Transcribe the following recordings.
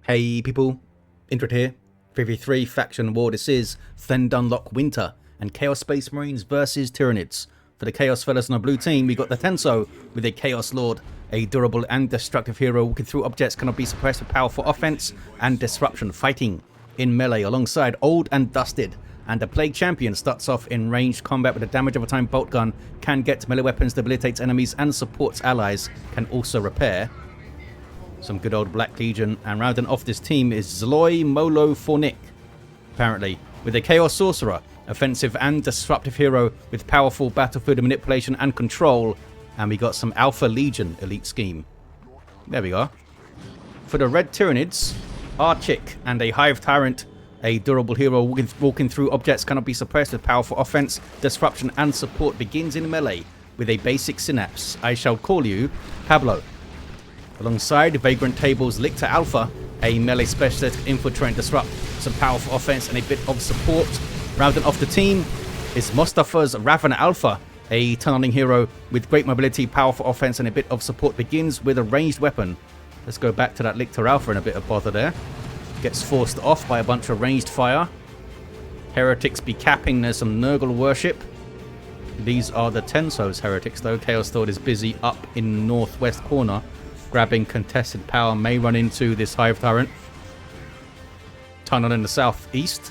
Hey people, Intred here. 3v3 Faction War. This is Then Dunlock Winter and Chaos Space Marines versus Tyranids. For the Chaos fellas on the blue team, we got the Tenso with a Chaos Lord, a durable and destructive hero walking through objects, cannot be suppressed with powerful offense and disruption, fighting in melee alongside Old and Dusted. And the Plague Champion starts off in ranged combat with a damage over time bolt gun, can get melee weapons, debilitates enemies and supports allies, can also repair. Some good old Black Legion, and rounding off this team is Zloy Molo Fornik, apparently, with a Chaos Sorcerer, offensive and disruptive hero with powerful battlefield manipulation and control, and we got some Alpha Legion elite scheme. There we go. For the Red Tyranids, Archik and a Hive Tyrant, a durable hero walking through objects, cannot be suppressed with powerful offense, disruption and support, begins in melee with a basic synapse. I shall call you Pablo. Alongside VagrantTable's Lictor Alpha, a melee specialist, infiltrate, disrupt, some powerful offense and a bit of support. Rounding off the team is Mostafa's Ravana Alpha, a tunneling hero with great mobility, powerful offense and a bit of support, begins with a ranged weapon. Let's go back to that Lictor Alpha in a bit of bother there. Gets forced off by a bunch of ranged fire. Heretics be capping, there's some Nurgle worship. These are the Tenso's heretics though. Chaos Lord is busy up in the northwest corner, grabbing contested power, may run into this Hive Tyrant. Tunnel in the southeast.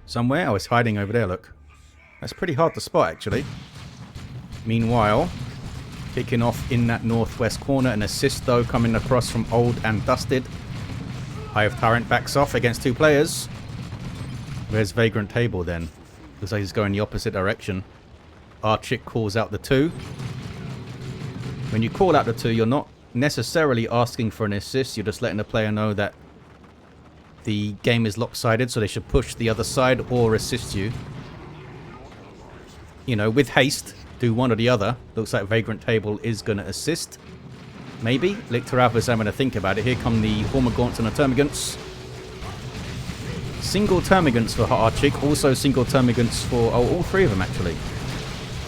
Somewhere. Oh, it's hiding over there, look. That's pretty hard to spot, actually. Meanwhile, kicking off in that northwest corner, an assist, though, coming across from Old and Dusted. Hive Tyrant backs off against two players. Where's VagrantTable, then? Looks like he's going the opposite direction. Archik calls out the two. When you call out the two, you're not necessarily asking for an assist. You're just letting the player know that the game is lopsided, so they should push the other side or assist you. You know, with haste, do one or the other. Looks like VagrantTable is going to assist. Maybe. Lictor Alpha is having to think about it. Here come the Hormagaunts and the Termagants. Single Termagants for Archik. Also single Termagants for... oh, all three of them, actually.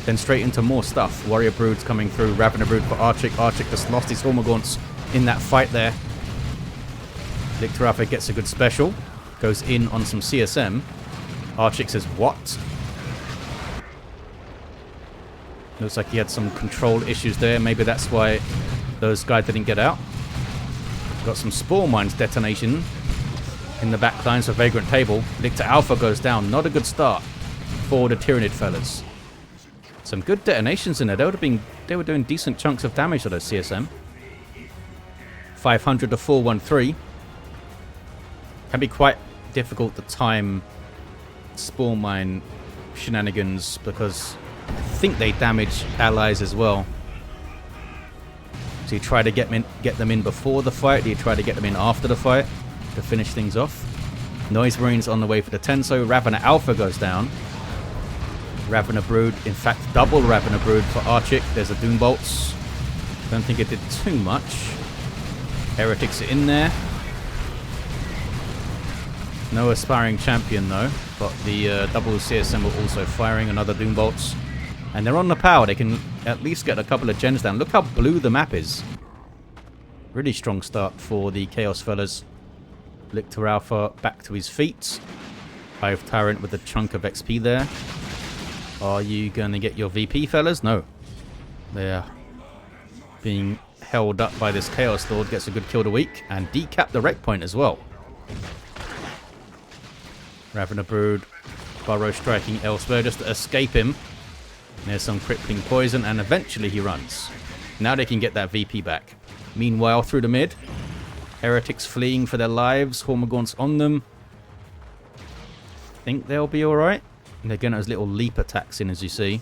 Then straight into more stuff. Warrior Broods coming through. Ravener Brood for Archik. Archik just lost his Hormagaunts in that fight there. Lictor Alpha gets a good special. Goes in on some CSM. Archik says, what? Looks like he had some control issues there. Maybe that's why those guys didn't get out. Got some Spore Mines detonation in the back lines of VagrantTable. Lictor Alpha goes down. Not a good start for the Tyranid fellas. Some good detonations in there. They were doing decent chunks of damage to those CSM. 500 to 413. Can be quite difficult to time Spore Mine shenanigans because I think they damage allies as well. So you try to get them in before the fight. Do you try to get them in after the fight to finish things off? Noise Marines on the way for the Tenso. Ravana Alpha goes down. Ravener Brood, in fact, double Ravener Brood for Archik. There's a Doom Bolts. Don't think it did too much. Heretics are in there. No Aspiring Champion, though. But the double CSM are also firing another Doom Bolts. And they're on the power. They can at least get a couple of gens down. Look how blue the map is. Really strong start for the Chaos fellas. Lictor Alpha back to his feet. Hive Tyrant with a chunk of XP there. Are you going to get your VP, fellas? No. They're being held up by this Chaos Lord. Gets a good kill to weak. And decap the wreck point as well. Ravener Brood. Burrow striking elsewhere just to escape him. There's some crippling poison. And eventually he runs. Now they can get that VP back. Meanwhile, through the mid. Heretics fleeing for their lives. Hormagaunts on them. Think they'll be alright. And they're getting those little leap attacks in, as you see.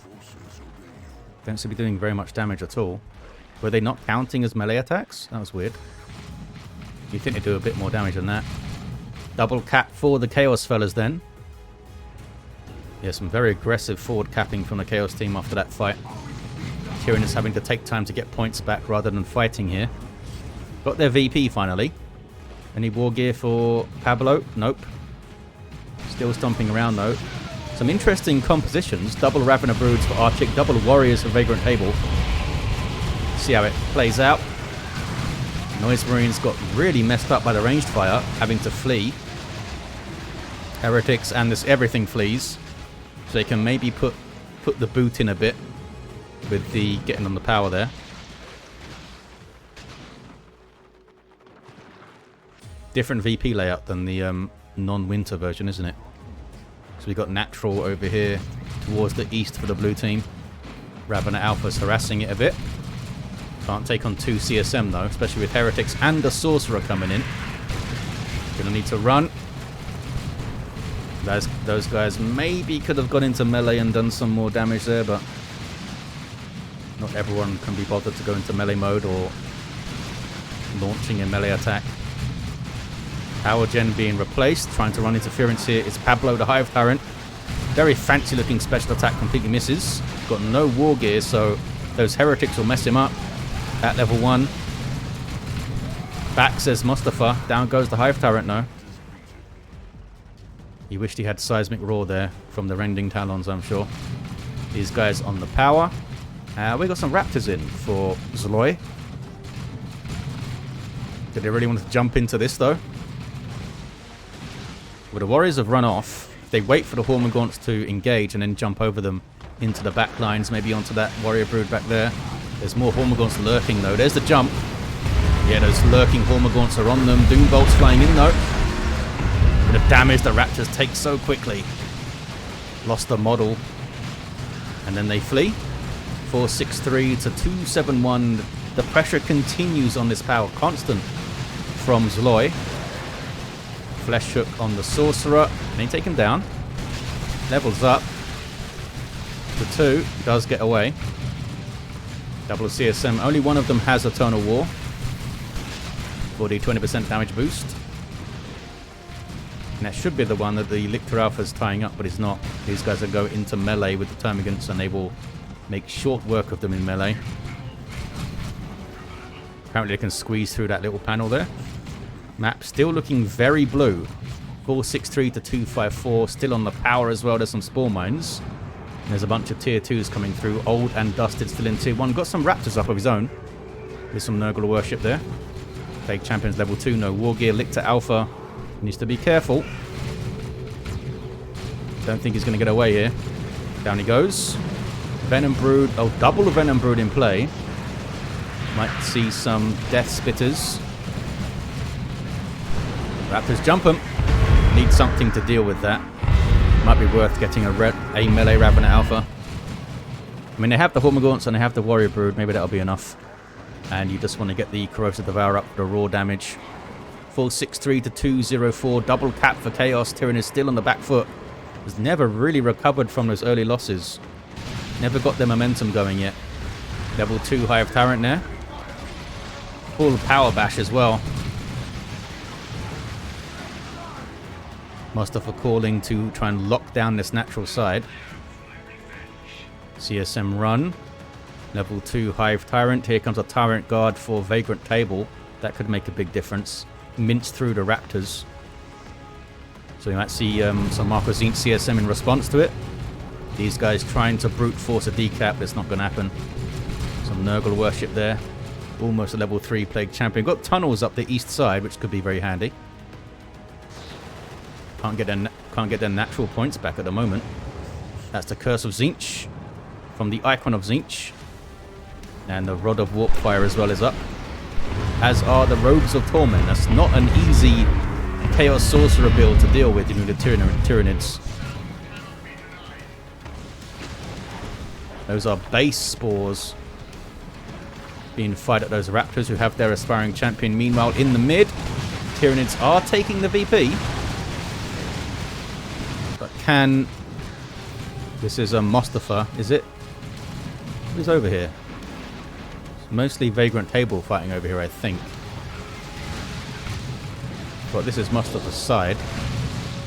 Don't seem to be doing very much damage at all. Were they not counting as melee attacks? That was weird. You'd think they'd do a bit more damage than that. Double cap for the Chaos fellas then. Yeah, some very aggressive forward capping from the Chaos team after that fight. Tyranid is having to take time to get points back rather than fighting here. Got their VP finally. Any war gear for Pablo? Nope. Still stomping around though. Some interesting compositions. Double Ravener Broods for Archik. Double Warriors for VagrantTable. See how it plays out. Noise Marines got really messed up by the ranged fire, having to flee. Heretics and this everything flees. So they can maybe put the boot in a bit with the getting on the power there. Different VP layout than the non-winter version, isn't it? So we got natural over here towards the east for the blue team. Ravenna Alpha's harassing it a bit. Can't take on 2 CSM though, especially with Heretics and the Sorcerer coming in. Gonna need to run. Those guys maybe could have gone into melee and done some more damage there, but not everyone can be bothered to go into melee mode or launching a melee attack. Power gen being replaced, trying to run interference here. It's Pablo the Hive Tyrant. Very fancy looking special attack, completely misses. Got no war gear, so those Heretics will mess him up at level 1. Back, says Mostafa. Down goes the Hive Tyrant now. He wished he had Seismic Roar there from the Rending Talons, I'm sure. These guys on the power. We got some Raptors in for Zloy. Did they really want to jump into this, though? Well, the Warriors have run off. If they wait for the Hormagaunts to engage and then jump over them into the back lines, maybe onto that Warrior Brood back there. There's more Hormagaunts lurking, though. There's the jump. Yeah, those lurking Hormagaunts are on them. Doom Bolts flying in, though. The damage the Raptors take so quickly. Lost the model. And then they flee. 463 to 271. The pressure continues on this power. Constant from Zloy. Flesh Hook on the Sorcerer. And they take him down. Levels up to 2. Does get away. Double CSM. Only one of them has Eternal War. For the 20% damage boost. And that should be the one that the Lictor Alpha is tying up, but it's not. These guys will go into melee with the Termagants, and they will make short work of them in melee. Apparently they can squeeze through that little panel there. Map still looking very blue. 463 to 254, still on the power as well. There's some Spore Mines. And there's a bunch of tier 2s coming through. Old and Dusted still in tier 1. Got some Raptors up of his own. There's some Nurgle worship there. Plague Champions level 2, no War Gear. Lictor Alpha needs to be careful. Don't think he's going to get away here. Down he goes. Venom Brood. Oh, double Venom Brood in play. Might see some Death Spitters. Raptors jump him. Need something to deal with that. Might be worth getting a melee Ravenna Alpha. I mean, they have the Hormagaunts and they have the Warrior Brood. Maybe that'll be enough. And you just want to get the Corrosive Devourer up for the raw damage. 463 to 204. Double cap for Chaos. Tyranids still on the back foot. Has never really recovered from those early losses. Never got their momentum going yet. Level 2 Hive Tyrant there. Full power bash as well. Mostafa calling to try and lock down this natural side. CSM run. Level 2 Hive Tyrant. Here comes a Tyrant Guard for VagrantTable. That could make a big difference. Mince through the Raptors. So you might see some Marco Zinc CSM in response to it. These guys trying to brute force a decap. That's not going to happen. Some Nurgle worship there. Almost a level 3 Plague Champion. Got tunnels up the east side, which could be very handy. Can't get their natural points back at the moment. That's the Curse of Zinch from the Icon of Zinch. And the Rod of Warp Fire as well is up. As are the Robes of Torment. That's not an easy Chaos Sorcerer build to deal with the Tyranids. Those are base spores being fired at those Raptors who have their aspiring champion. Meanwhile, in the mid, Tyranids are taking the VP. But can... This is a Mostafa, is it? Who's over here? It's mostly VagrantTable fighting over here, I think. But this is Mostafa's side.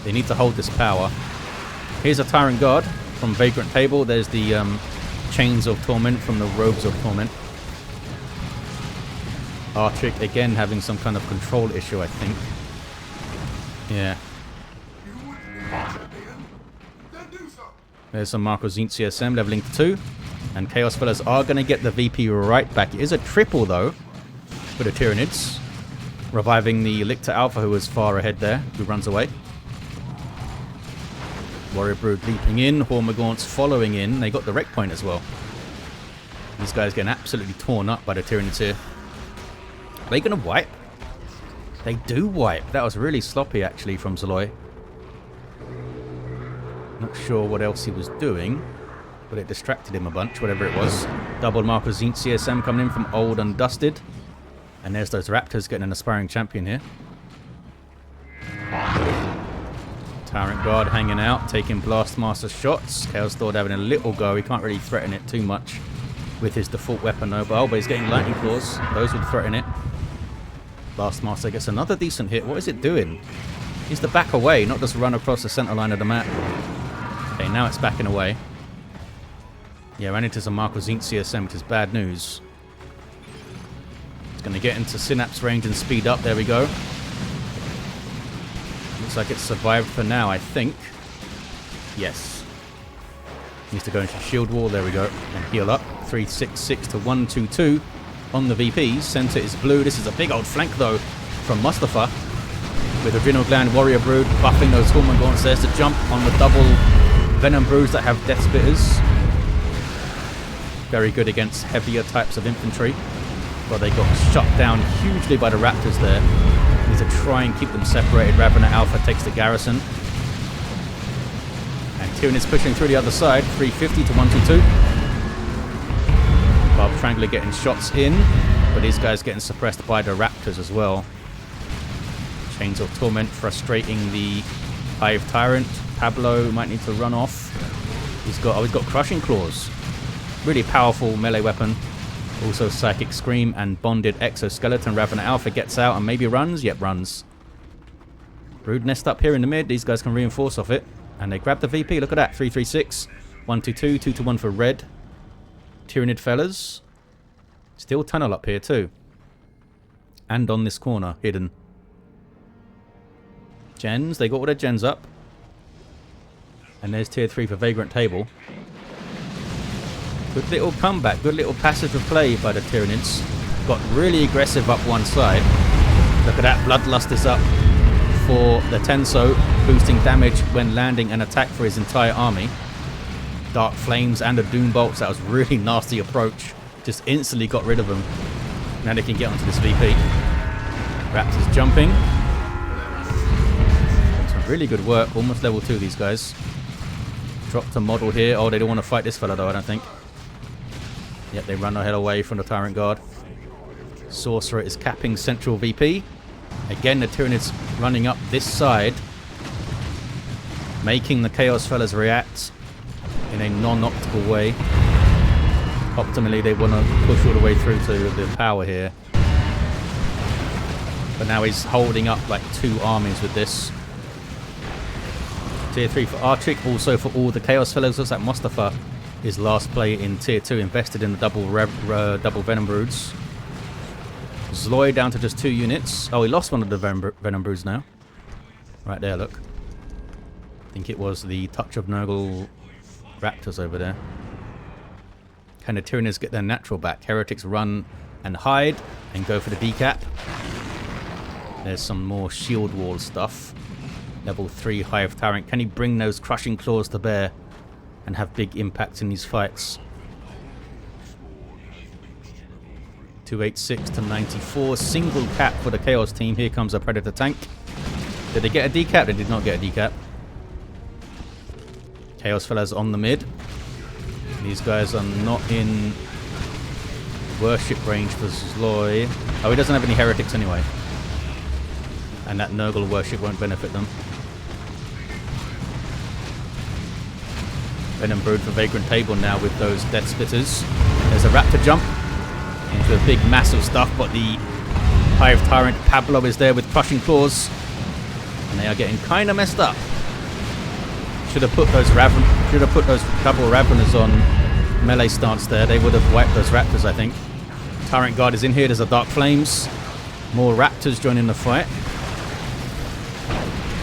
They need to hold this power. Here's a Tyrant Guard from VagrantTable. There's the Chains of Torment from the Robes of Torment. Archik again having some kind of control issue, I think. Yeah. There's some Marco Zinc CSM leveling to 2. And Chaos Fellas are going to get the VP right back. It is a triple, though, for the Tyranids. Reviving the Lictor Alpha, who was far ahead there, who runs away. Warrior Brood leaping in, Hormagaunts following in. They got the wreck point as well. These guys getting absolutely torn up by the Tyranids here. Are they going to wipe? They do wipe. That was really sloppy actually from Zaloy. Not sure what else he was doing, but it distracted him a bunch, whatever it was. Double Marker Zinc CSM coming in from Old and Dusted. And there's those Raptors getting an aspiring champion here. Tyrant Guard hanging out, taking Blastmaster shots. Chaos Lord having a little go. He can't really threaten it too much with his default weapon Nobel, but he's getting Lightning Claws. Those would threaten it. Blastmaster gets another decent hit. What is it doing? He's to back away, not just run across the center line of the map. Okay, now it's backing away. Yeah, ran into some Marco Zinc CSM, which is bad news. It's going to get into Synapse range and speed up. There we go. Looks like it's survived for now, I think. Yes. Needs to go into shield wall. There we go. And heal up. 366 to 122 on the VPs. Center is blue. This is a big old flank, though, from Mostafa. With Adrenal Gland, Warrior Brood buffing those Hormagaunts. There's the jump on the double Venom Broods that have Death Spitters. Very good against heavier types of infantry. But they got shut down hugely by the Raptors there. Need to try and keep them separated. Ravener Alpha takes the garrison. And Tyranids pushing through the other side. 350 to 122. Bob Strangler getting shots in. But these guys getting suppressed by the Raptors as well. Chains of Torment frustrating the Hive Tyrant. Pablo might need to run off. He's got Crushing Claws. Really powerful melee weapon. Also Psychic Scream and Bonded Exoskeleton. Ravener Alpha gets out and maybe runs. Yep, runs. Brood nest up here in the mid. These guys can reinforce off it. And they grab the VP. Look at that. 336. 122. 2 to 1 for red. Tyranid fellas. Still tunnel up here too. And on this corner. Hidden. Gens. They got all their gens up. And there's tier 3 for VagrantTable. Good little comeback, good little passage of play by the Tyranids. Got really aggressive up one side. Look at that, Bloodlust is up for the Tenso, boosting damage when landing an attack for his entire army. Dark Flames and the Doom Bolts, that was a really nasty approach. Just instantly got rid of them. Now they can get onto this VP. Raptors jumping. Some really good work, almost level 2 these guys. Dropped a model here. Oh, they don't want to fight this fella though, I don't think. Yep, they run ahead away from the Tyrant Guard. Sorcerer is capping central VP. Again, the Tyranids running up this side. Making the Chaos fellas react in a non-optical way. Optimally, they want to push all the way through to the power here. But now he's holding up like 2 armies with this. Tier 3 for Archik, also for all the Chaos fellows. Looks like Mostafa, his last play in Tier 2, invested in the double Venom Broods. Zloy down to just 2 units. Oh, he lost one of the Venom Broods now. Right there, look. I think it was the Touch of Nurgle Raptors over there. Can the Tyranids get their natural back? Heretics run and hide and go for the decap. There's some more shield wall stuff. Level 3 Hive Tyrant. Can he bring those Crushing Claws to bear and have big impacts in these fights? 286 to 94. Single cap for the Chaos team. Here comes a Predator tank. Did they get a decap? They did not get a decap. Chaos fellas on the mid. These guys are not in worship range for Zloy. Oh, he doesn't have any heretics anyway. And that Nurgle worship won't benefit them. Venom Brood for VagrantTable now with those Death Spitters. There's a Raptor jump into a big massive stuff, but the Hive Tyrant Pablo is there with Crushing Claws. And they are getting kind of messed up. Should have put those double Raveners on melee stance there. They would have wiped those Raptors, I think. Tyrant Guard is in here. There's a Dark Flames. More Raptors joining the fight.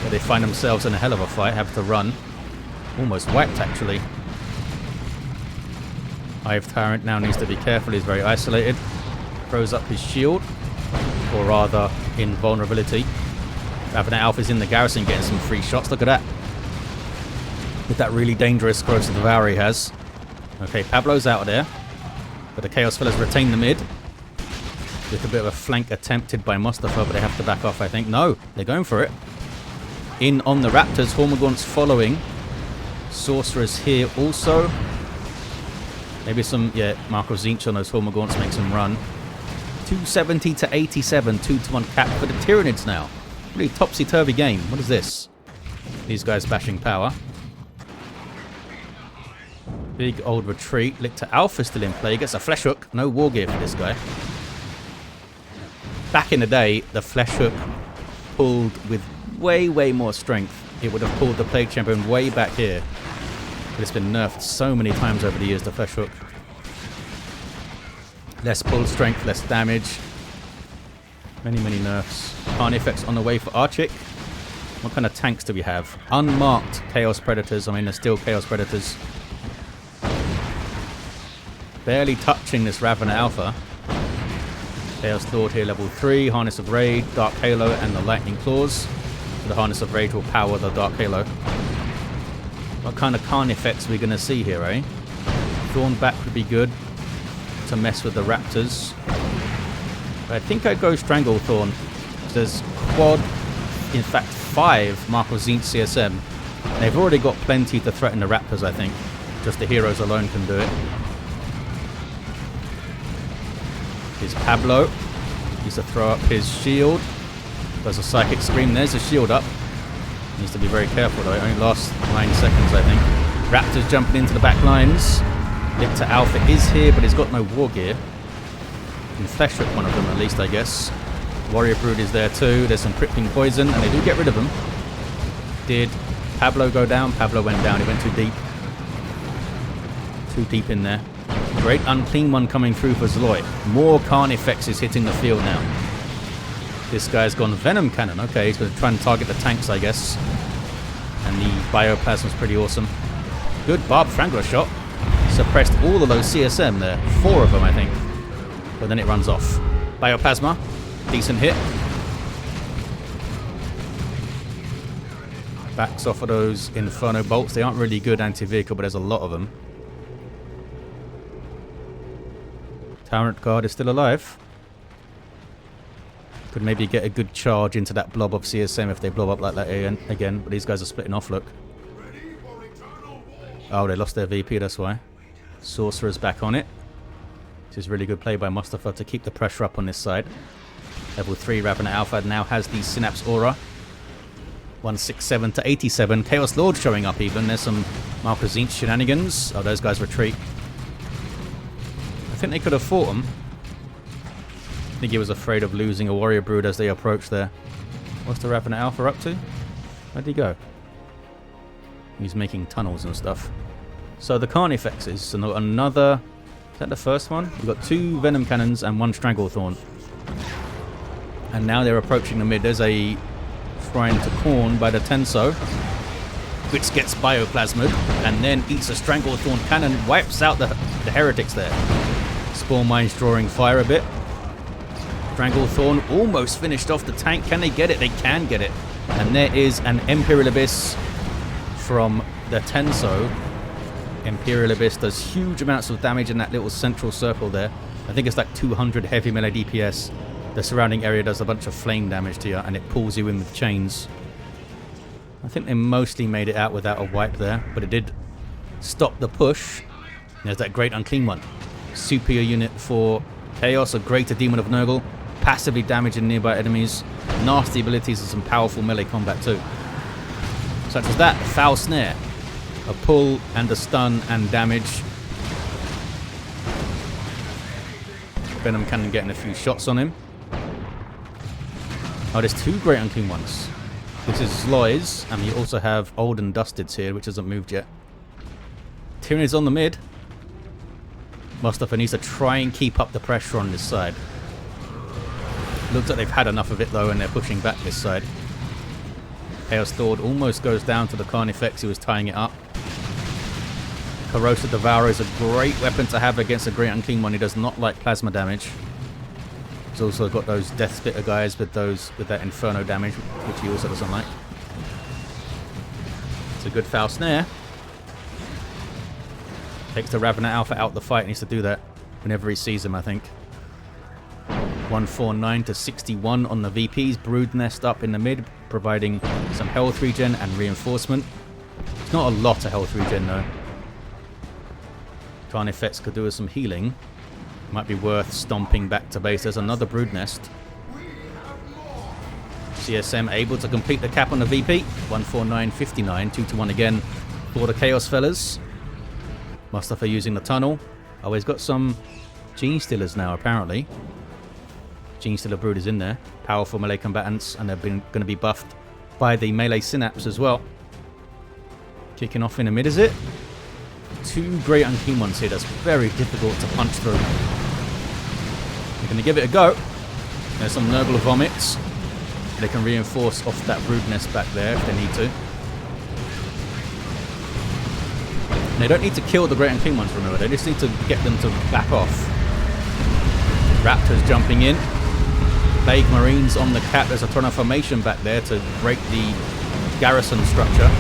But they find themselves in a hell of a fight. Have to run. Almost wiped, actually. Hive Tyrant now needs to be careful. He's very isolated. Throws up his shield. or rather invulnerability. Ravenous Alpha's in the garrison getting some free shots. Look at that. With that really dangerous Corrosive Devourer he has. Okay, Pablo's out of there. But the Chaos Fellas retain the mid. With a bit of a flank attempted by Mostafa, but they have to back off, I think. No, they're going for it. In on the Raptors. Hormagaunts following. Sorcerer's here also. Maybe some, yeah, Marco Zinch on those Hormagaunts makes him run. 270 to 87, 2-1 cap for the Tyranids now. Really topsy-turvy game. What is this? These guys bashing power. Big old retreat. Lictor Alpha still in play. Gets a flesh hook. No war gear for this guy. Back in the day, the flesh hook pulled with way, way more strength. It would have pulled the Plague Champion way back here. But it's been nerfed so many times over the years, the flesh hook. Less pull strength, less damage. Many, many nerfs. Carnifex on the way for Archik. What kind of tanks do we have? Unmarked Chaos Predators. I mean, they're still Chaos Predators. Barely touching this Ravenous Alpha. Chaos Lord here, level 3. Harness of Rage, Dark Halo, and the Lightning Claws. The Harness of Rage will power the Dark Halo. What kind of Carnifex are we going to see here, eh? Thornback would be good to mess with the Raptors. But I think I'd go Stranglethorn. There's quad, in fact 5 Marco Zinch CSM. They've already got plenty to threaten the Raptors, I think. Just the heroes alone can do it. Here's Pablo. Needs to throw up his shield. Does a Psychic Scream. There's a shield up. Needs to be very careful though. It only lasts 9 seconds, I think. Raptors jumping into the back lines. Lictor Alpha is here, but he's got no war gear. Can flesh hook one of them at least, I guess. Warrior Brood is there too. There's some crippling poison, and they do get rid of him. Did Pablo go down? Pablo went down. He went too deep. Too deep in there. Great Unclean One coming through for Zloy. More Carnifexes hitting the field now. This guy's gone Venom Cannon. Okay, he's going to try and target the tanks, I guess. And the Bioplasma's pretty awesome. Good Barb Strangler shot. Suppressed all of those CSM there. 4 of them, I think. But then it runs off. Bioplasma. Decent hit. Backs off of those Inferno Bolts. They aren't really good anti-vehicle, but there's a lot of them. Tyrant Guard is still alive. Could maybe get a good charge into that blob of CSM if they blow up like that again. But these guys are splitting off, look. Oh, they lost their VP, that's why. Sorcerer's back on it. This is really good play by Mostafa to keep the pressure up on this side. Level 3 Ravenous Alpha now has the Synapse Aura. 167 to 87. Chaos Lord showing up even. There's some Marco Zinch shenanigans. Oh, those guys retreat. I think they could have fought him. I think he was afraid of losing a Warrior Brood as they approached there. What's the Ravenous Alpha up to? Where'd he go? He's making tunnels and stuff. So the Carnifexes. So another... Is that the first one? We've got 2 Venom Cannons and 1 Stranglethorn. And now they're approaching the mid. There's a Shrine to Khorne by the Tenso, which gets bioplasmid and then eats a Stranglethorn cannon, wipes out the heretics there. Spawn Mines drawing fire a bit. Stranglethorn almost finished off the tank. Can they get it? They can get it. And there is an Imperial Abyss from the Tenso. Imperial Abyss does huge amounts of damage in that little central circle there. I think it's like 200 heavy melee DPS. The surrounding area does a bunch of flame damage to you, and it pulls you in with chains. I think they mostly made it out without a wipe there, but it did stop the push. There's that great Unclean One. Superior unit for Chaos, a greater Demon of Nurgle. Passively damaging nearby enemies. Nasty abilities and some powerful melee combat too. Such as that, Foul Snare. A pull and a stun and damage. Venom Cannon getting a few shots on him. Oh, there's 2 great Unclean Ones. This is Zloy's, and you also have Old and Dusted's here, which hasn't moved yet. Tyranids on the mid. Mostafa needs to try and keep up the pressure on this side. Looks like they've had enough of it though, and they're pushing back this side. Chaos Lord almost goes down to the Carnifex who was tying it up. Corrosive Devourer is a great weapon to have against a great Unclean One. He does not like plasma damage. He's also got those Death Spitter guys with that Inferno damage, which he also doesn't like. It's a good foul snare. Takes the Ravener Alpha out the fight. Needs to do that whenever he sees him, I think. 149 to 61 on the VPs. Brood Nest up in the mid, providing some health regen and reinforcement. It's not a lot of health regen though. Carnifex could do with some healing. Might be worth stomping back to base. There's another Brood Nest. CSM able to complete the cap on the VP. 149.59, 2-1 again for the Chaos fellas. Mostafa using the tunnel. Oh, he's got some Gene Stealers now, apparently. Gene Stealer Brood is in there. Powerful melee combatants, and they're going to be buffed by the melee synapse as well. Kicking off in the mid, is it? Two Great Unclean Ones here. That's very difficult to punch through. We're going to give it a go. There's some Nurgle Vomits. They can reinforce off that Brood Nest back there if they need to. And they don't need to kill the Great Unclean Ones, remember. They just need to get them to back off. Raptors jumping in. Plague Marines on the cap. There's a ton of formation back there to break the garrison structure.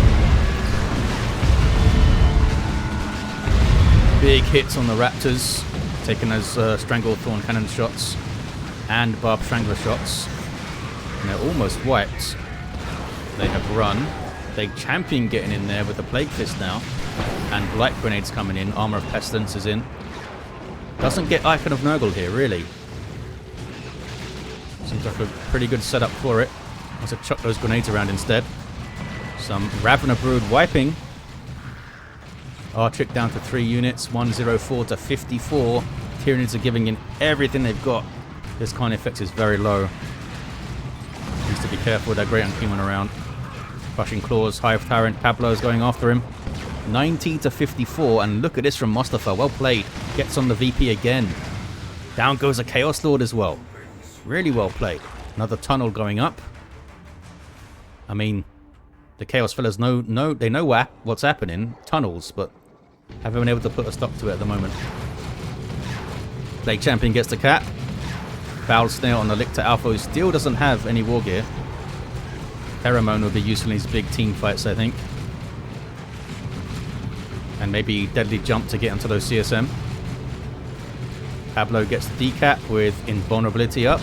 Big hits on the Raptors, taking those Stranglethorn cannon shots and Barb Strangler shots. And they're almost wiped. They have run. They Champion getting in there with the Plague Fist now. And Blight Grenades coming in. Armor of Pestilence is in. Doesn't get Icon of Nurgle here, really. Seems like a pretty good setup for it. Wants to chuck those grenades around instead. Some Ravener Brood wiping. Archik down to 3 units. 104 to 54. Tyranids are giving in everything they've got. This Carnifex is very low. Needs to be careful with that Great Unclean One around. Crushing Claws. Hive Tyrant. Pablo's going after him. 90 to 54. And look at this from Mostafa. Well played. Gets on the VP again. Down goes a Chaos Lord as well. Really well played. Another tunnel going up. I mean, the Chaos fellas know what's happening. Tunnels, but haven't been able to put a stop to it at the moment. Plague Champion gets the cap. Foul Snare on the Lictor Alpha, who still doesn't have any war gear. Pheromone will be useful in these big team fights, I think. And maybe Deadly Jump to get into those CSM. Pablo gets the decap with Invulnerability up.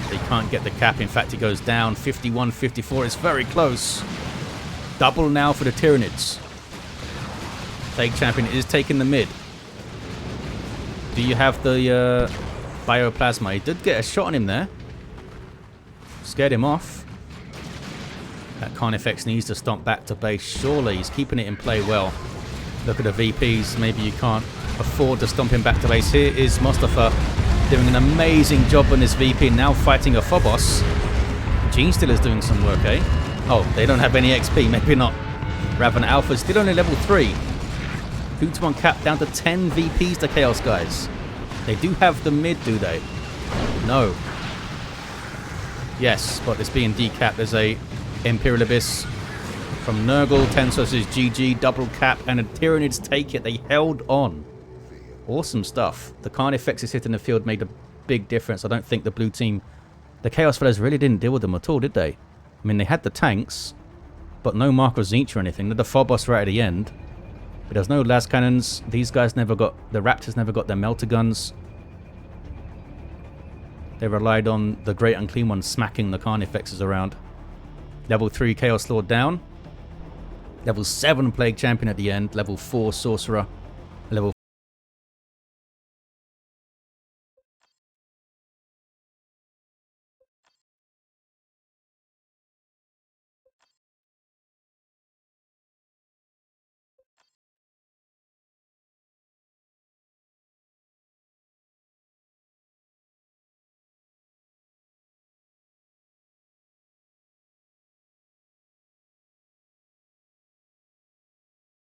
They can't get the cap. In fact, he goes down. 51-54. It's very close. Double now for the Tyranids. Plague Champion is taking the mid. Do you have the Bioplasma? He did get a shot on him there. Scared him off. That Carnifex needs to stomp back to base. Surely he's keeping it in play well. Look at the VPs. Maybe you can't afford to stomp him back to base. Here is Mostafa doing an amazing job on this VP. Now fighting a Phobos. Gene Stealer's doing some work, eh? Oh, they don't have any XP. Maybe not. Ravener Alpha still only level 3. 2-1 cap down to 10 VPs to Chaos guys. They do have the mid, do they? No. Yes, but it's being decapped. There's a Imperial Abyss from Nurgle. Tenso says GG, double cap, and the Tyranids take it. They held on. Awesome stuff. The Carnifexes hitting the field made a big difference. I don't think the blue team, the Chaos fellas, really didn't deal with them at all, did they? I mean, they had the tanks, but no Marco Zinch or anything. The Phobos right at the end. But there's no las cannons. These guys never got, the Raptors never got their melter guns. They relied on the Great Unclean One smacking the Carnifexes around. Level 3 Chaos Lord down. Level 7 Plague Champion at the end. Level 4 Sorcerer.